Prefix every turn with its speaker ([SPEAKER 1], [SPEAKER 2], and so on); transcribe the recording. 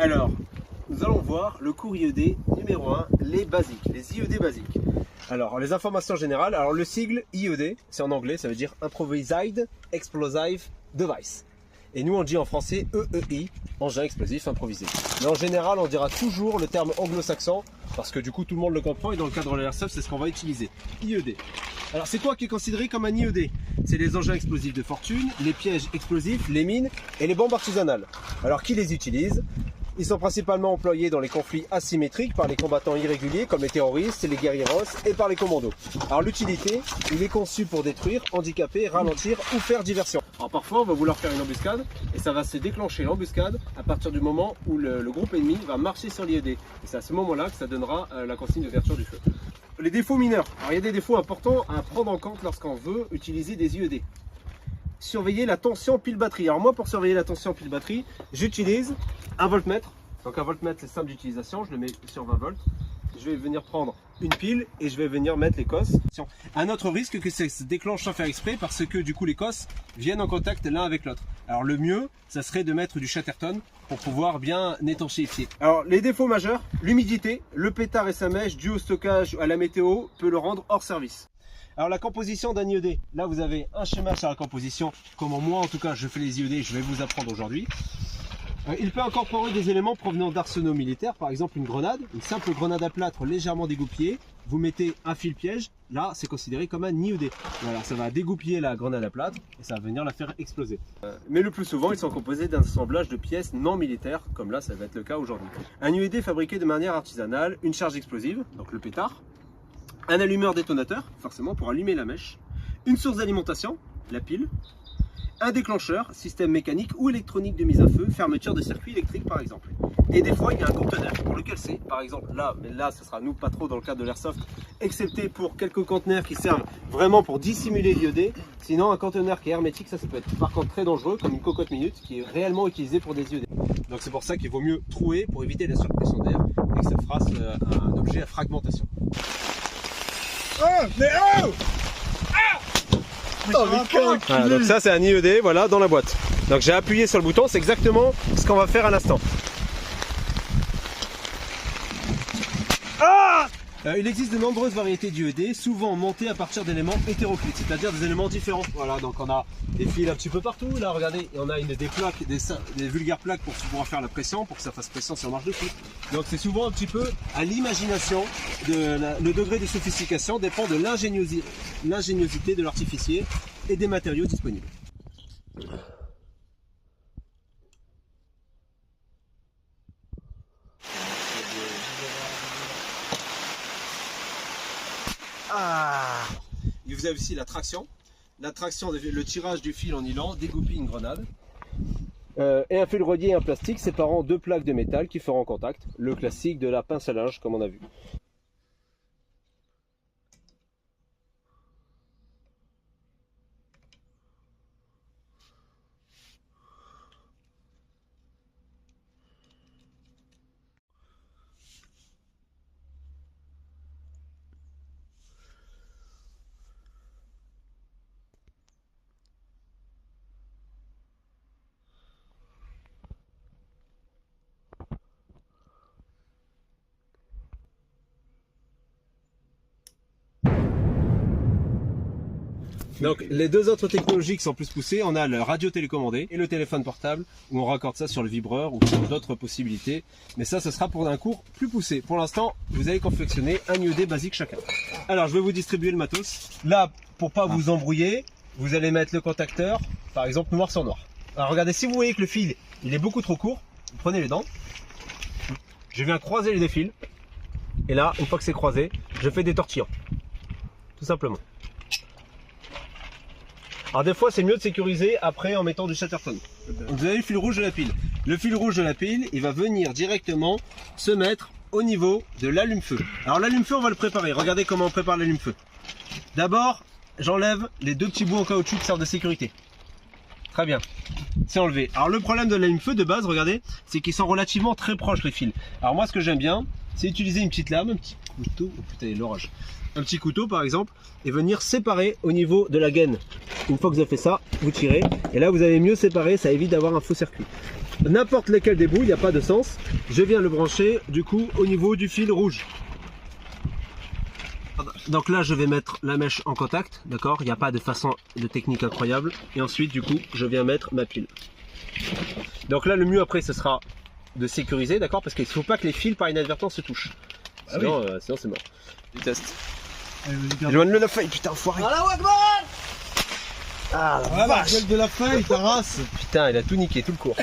[SPEAKER 1] Alors, nous allons voir le cours IED numéro 1, les basiques, les IED basiques. Alors, les informations générales. Alors, le sigle IED, c'est en anglais, ça veut dire Improvised Explosive Device. Et nous, on dit en français EEI, engin explosif improvisé. Mais en général, on dira toujours le terme anglo-saxon, parce que du coup, tout le monde le comprend, et dans le cadre de l'airsoft, c'est ce qu'on va utiliser. IED. Alors, c'est quoi qui est considéré comme un IED? C'est les engins explosifs de fortune, les pièges explosifs, les mines et les bombes artisanales. Alors, qui les utilise? Ils sont principalement employés dans les conflits asymétriques par les combattants irréguliers comme les terroristes, les guerrilleros et par les commandos. Alors l'utilité, il est conçu pour détruire, handicaper, ralentir ou faire diversion. Alors parfois on va vouloir faire une embuscade et ça va se déclencher l'embuscade à partir du moment où le groupe ennemi va marcher sur l'IED. Et c'est à ce moment-là que ça donnera la consigne d'ouverture du feu. Les défauts mineurs. Alors il y a des défauts importants à prendre en compte lorsqu'on veut utiliser des IED. Surveiller la tension pile batterie. Alors moi, pour surveiller la tension pile batterie, j'utilise un voltmètre. Donc un voltmètre, c'est simple d'utilisation, je le mets sur 20 volts. Je vais venir prendre une pile et je vais venir mettre les cosses. Un autre risque que ça se déclenche sans faire exprès parce que du coup les cosses viennent en contact l'un avec l'autre. Alors le mieux, ça serait de mettre du Chatterton pour pouvoir bien étanchéifier. Alors les défauts majeurs, l'humidité, le pétard et sa mèche dû au stockage, à la météo, peut le rendre hors service. Alors la composition d'un IED, là vous avez un schéma sur la composition, comment moi en tout cas je fais les IED, je vais vous apprendre aujourd'hui. Il peut incorporer des éléments provenant d'arsenaux militaires, par exemple une grenade, une simple grenade à plâtre légèrement dégoupillée, vous mettez un fil piège, là c'est considéré comme un IED. Voilà, ça va dégoupiller la grenade à plâtre et ça va venir la faire exploser. Mais le plus souvent ils sont composés d'un assemblage de pièces non militaires, comme là ça va être le cas aujourd'hui. Un IED fabriqué de manière artisanale, une charge explosive, donc le pétard, un allumeur détonateur, forcément pour allumer la mèche, une source d'alimentation, la pile, un déclencheur, système mécanique ou électronique de mise à feu, fermeture de circuit électrique par exemple. Et des fois il y a un conteneur pour lequel c'est, par exemple là, mais là ce sera nous pas trop dans le cadre de l'airsoft, excepté pour quelques conteneurs qui servent vraiment pour dissimuler l'IED. Sinon un conteneur qui est hermétique, ça peut être par contre très dangereux, comme une cocotte minute qui est réellement utilisée pour des IED. Donc c'est pour ça qu'il vaut mieux trouer pour éviter la surpression d'air et que ça fasse un objet à fragmentation.
[SPEAKER 2] Oh, mais oh
[SPEAKER 1] Voilà, donc ça c'est un IED, voilà, dans la boîte. Donc j'ai appuyé sur le bouton, c'est exactement ce qu'on va faire à l'instant. Il existe de nombreuses variétés d'IED, souvent montées à partir d'éléments hétéroclites, c'est-à-dire des éléments différents. Voilà, donc on a des fils un petit peu partout, là regardez, et on a des plaques, des vulgaires plaques pour pouvoir faire la pression, pour que ça fasse pression si on marche dessus. Donc c'est souvent un petit peu à l'imagination, le degré de sophistication dépend de l'ingéniosité de l'artificier et des matériaux disponibles. Vous avez aussi la traction. La traction, le tirage du fil en nylon dégoupille une grenade. Et un fil relié et un plastique séparant deux plaques de métal qui feront contact. Le classique de la pince à linge comme on a vu. Donc les deux autres technologies qui sont plus poussées, on a le radio télécommandé et le téléphone portable où on raccorde ça sur le vibreur ou sur d'autres possibilités. Mais ça, ce sera pour un cours plus poussé. Pour l'instant, vous allez confectionner un IED basique chacun. Alors je vais vous distribuer le matos. Là, pour pas vous embrouiller, vous allez mettre le contacteur, par exemple noir sur noir. Alors regardez, si vous voyez que le fil il est beaucoup trop court, vous prenez les dents. Je viens croiser les deux fils. Et là, une fois que c'est croisé, je fais des tortillons. Tout simplement. Alors des fois c'est mieux de sécuriser après en mettant du Chatterton. Vous avez le fil rouge de la pile. Le fil rouge de la pile, il va venir directement se mettre au niveau de l'allume-feu. Alors l'allume-feu, on va le préparer. Regardez comment on prépare l'allume-feu. D'abord, j'enlève les deux petits bouts en caoutchouc qui servent de sécurité. Très bien, c'est enlevé. Alors le problème de l'allume-feu de base, regardez, c'est qu'ils sont relativement très proches les fils. Alors moi ce que j'aime bien, c'est utiliser une petite lame, un petit couteau, oh putain l'orage. Un petit couteau par exemple, et venir séparer au niveau de la gaine. Une fois que vous avez fait ça, vous tirez, et là vous avez mieux séparé, ça évite d'avoir un faux circuit. n'importe lequel des bouts, il n'y a pas de sens. Je viens le brancher du coup au niveau du fil rouge. Donc là je vais mettre la mèche en contact, d'accord, il n'y a pas de façon de technique incroyable. Et ensuite du coup je viens mettre ma pile. Donc là le mieux après ce sera de sécuriser, d'accord, parce qu'il ne faut pas que les fils par inadvertance se touchent. Sinon, sinon c'est mort. Je teste. Éloigne-le la feuille, putain enfoiré. Ah la
[SPEAKER 2] Voilà,
[SPEAKER 1] vache.
[SPEAKER 2] gueule de la feuille, ta race.
[SPEAKER 1] Putain il a tout niqué, tout le cours.